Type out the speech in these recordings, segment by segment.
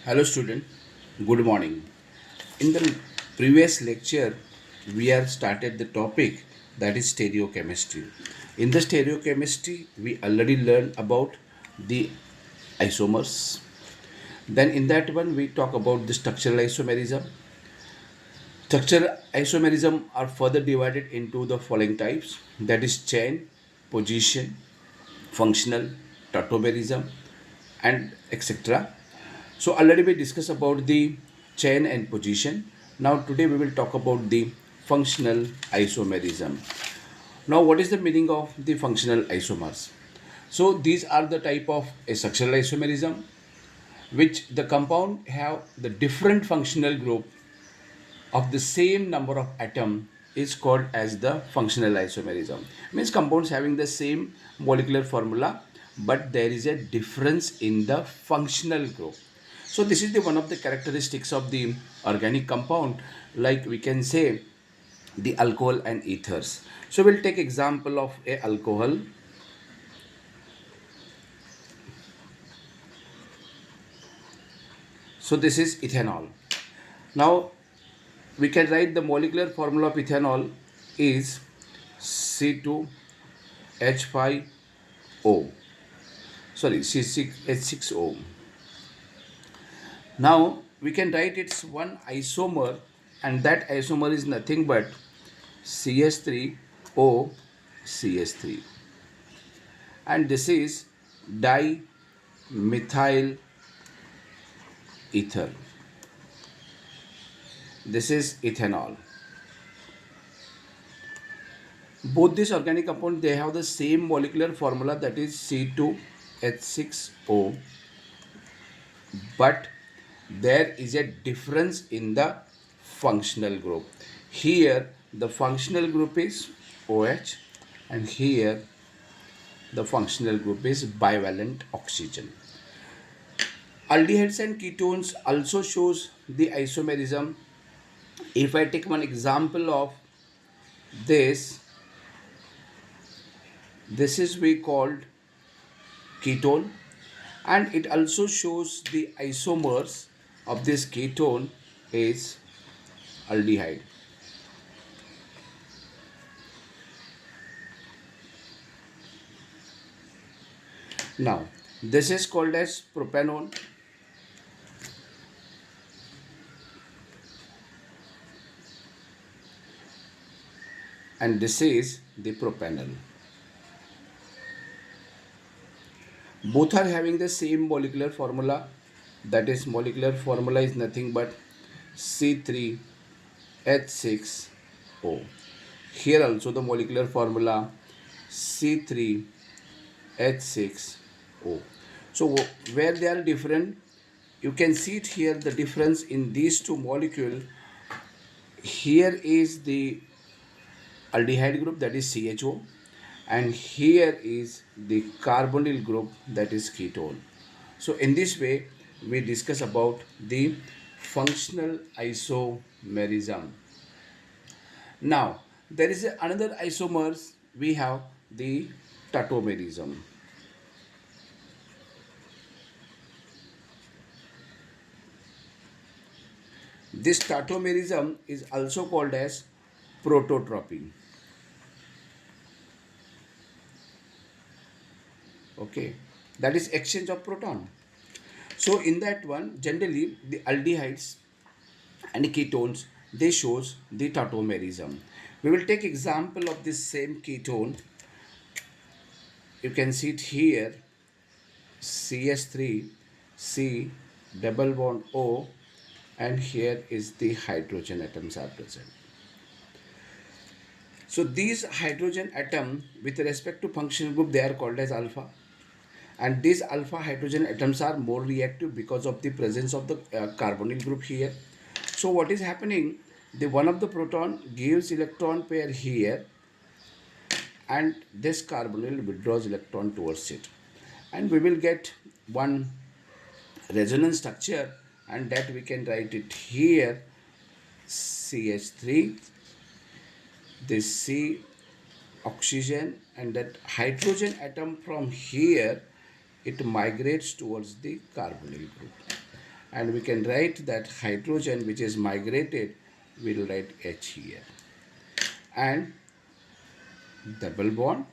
Hello student, good morning. In the previous lecture, we have started the topic that is stereochemistry. In the stereochemistry, we already learned about the isomers. Then in that one, we talk about the structural isomerism. Structural isomerism are further divided into the following types, that is chain, position, functional, tautomerism, and etc. So already we discussed about the chain and position. Now today we will talk about the functional isomerism. Now what is the meaning of the functional isomers? So these are the type of a structural isomerism which the compound have the different functional group of the same number of atom is called as the functional isomerism. Means compounds having the same molecular formula but there is a difference in the functional group. So this is the one of the characteristics of the organic compound, like we can say the alcohol and ethers. So we'll take example of a alcohol. So this is ethanol. Now we can write the molecular formula of ethanol is C2H5O. Sorry, C6H6O. Now we can write its one isomer, and that isomer is nothing but CS3O CS3, and this is dimethyl ether. This is ethanol. Both these organic compounds, they have the same molecular formula, that is C2H6O, but there is a difference in the functional group. Here the functional group is OH, and here the functional group is bivalent oxygen. Aldehydes and ketones also shows the isomerism. If I take one example of this, this is we called ketone, and it also shows the isomers of this ketone is aldehyde. Now this is called as propanone, and this is the propanol. Both are having the same molecular formula, that is molecular formula is nothing but C3H6O. Here also the molecular formula C3H6O. So where they are different, you can see it here, the difference in these two molecules. Here is the aldehyde group, that is CHO, and here is the carbonyl group, that is ketone. So in this way we discuss about the functional isomerism. Now there is another isomers, we have the tautomerism. This tautomerism is also called as prototropy. Okay, that is exchange of proton. So in that one, generally the aldehydes and ketones, they shows the tautomerism. We will take example of this same ketone. You can see it here, CS3 C double bond O, and here is the hydrogen atoms are present. So these hydrogen atom with respect to functional group, they are called as alpha, and these alpha hydrogen atoms are more reactive because of the presence of the carbonyl group here. So what is happening, the one of the proton gives electron pair here, and this carbonyl withdraws electron towards it, and we will get one resonance structure, and that we can write it here, CH3, this C oxygen, and that hydrogen atom from here, it migrates towards the carbonyl group, and we can write that hydrogen which is migrated, we'll write H here, and double bond,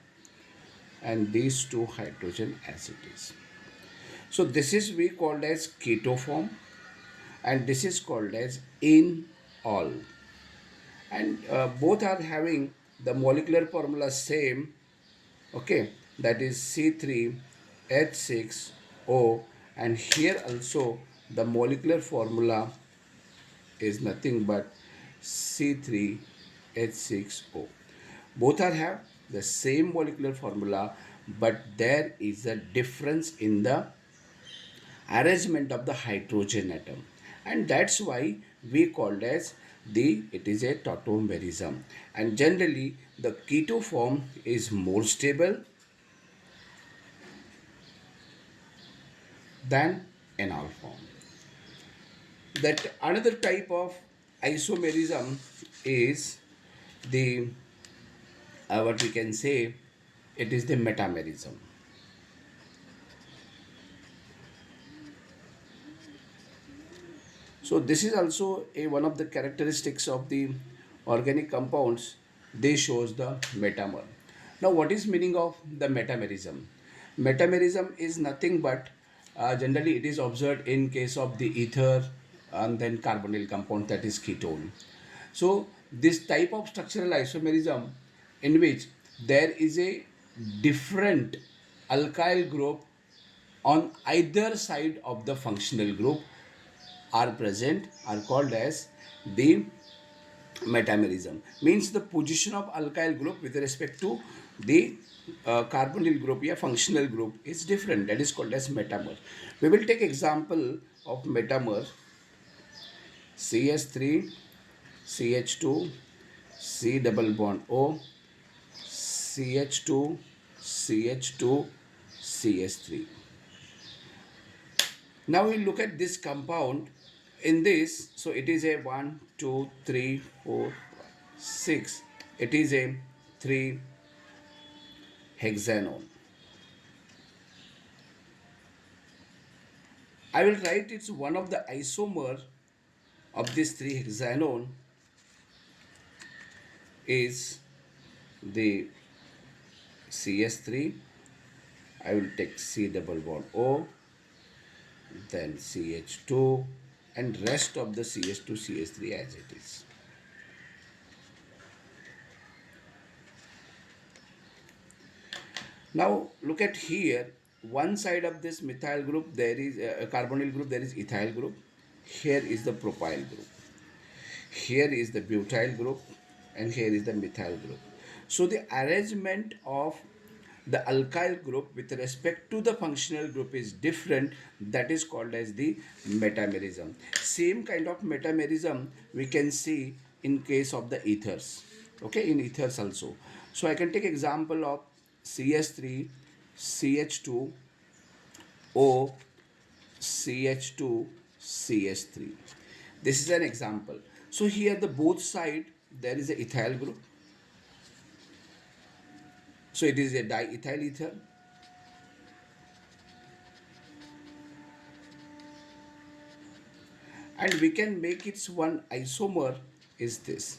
and these two hydrogen as it is. So this is we called as keto form, and this is called as in all, and both are having the molecular formula same. Okay, that is C3H6O, and here also the molecular formula is nothing but C3H6O. Both are have the same molecular formula, but there is a difference in the arrangement of the hydrogen atom, and that's why we called as the it is a tautomerism. And generally the keto form is more stable than enol form. That another type of isomerism is the what we can say, it is the metamerism. So this is also a one of the characteristics of the organic compounds. They shows the metamer. Now, what is meaning of the metamerism? Metamerism is nothing but generally it is observed in case of the ether and then carbonyl compound, that is ketone. So this type of structural isomerism in which there is a different alkyl group on either side of the functional group are present are called as the metamerism. Means the position of alkyl group with respect to the carbonyl group, yeah, functional group is different, that is called as metamer. We will take example of metamer: cs3 ch2 c double bond o, ch2 ch2 cs3. Now we look at this compound in this. So it is a 1, 2, 3, 4, 6. It is a 3 hexanone. I will write it's one of the isomer of this 3 hexanone is the CS3. I will take C double bond O, then CH2, and rest of the CS2 CS3 as it is. Now look at here. One side of this methyl group there is a carbonyl group, there is ethyl group. Here is the propyl group. Here is the butyl group, and here is the methyl group. So the arrangement of the alkyl group with respect to the functional group is different. That is called as the metamerism. Same kind of metamerism we can see in case of the ethers. Okay, in ethers also. So I can take example of CS3, CH2, O, CH2, CH3. This is an example. So here the both side there is a ethyl group. So it is a diethyl ether. And we can make its one isomer is this.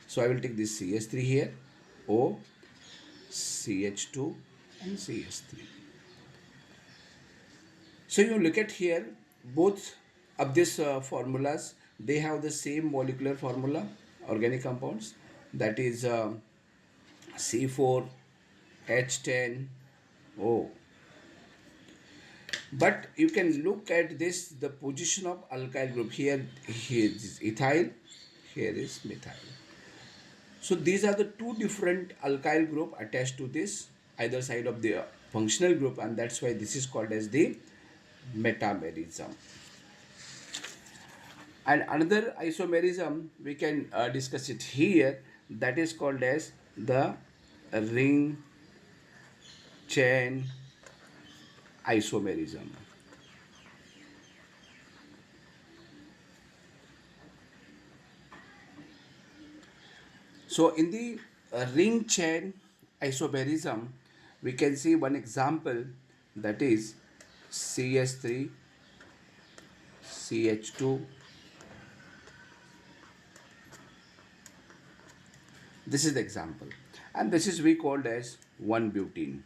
So I will take this CH3 here, O, CH2 and CH3. So you look at here, both of these formulas, they have the same molecular formula, organic compounds, that is C4H10O. But you can look at this, the position of alkyl group. Here is ethyl, here is methyl. So these are the two different alkyl group attached to this either side of the functional group, and that's why this is called as the metamerism. And another isomerism we can discuss it here, that is called as the ring chain isomerism. So in the ring chain isomerism, we can see one example, that is CS3, CH2. This is the example, and this is we called as 1-butene.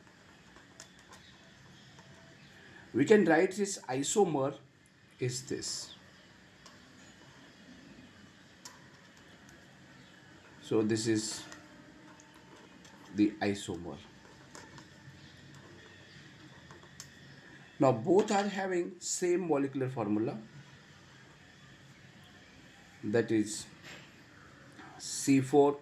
We can write this isomer is this. So this is the isomer. Now both are having same molecular formula, that is C4H88.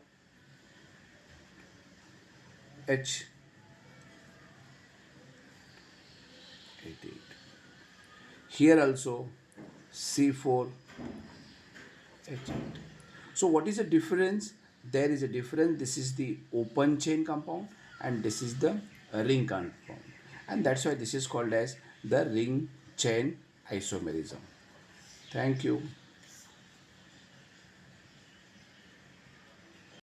Here also C4H8. So what is the difference? There is a difference. This is the open chain compound and this is the ring compound, and that's why this is called as the ring chain isomerism. Thank you.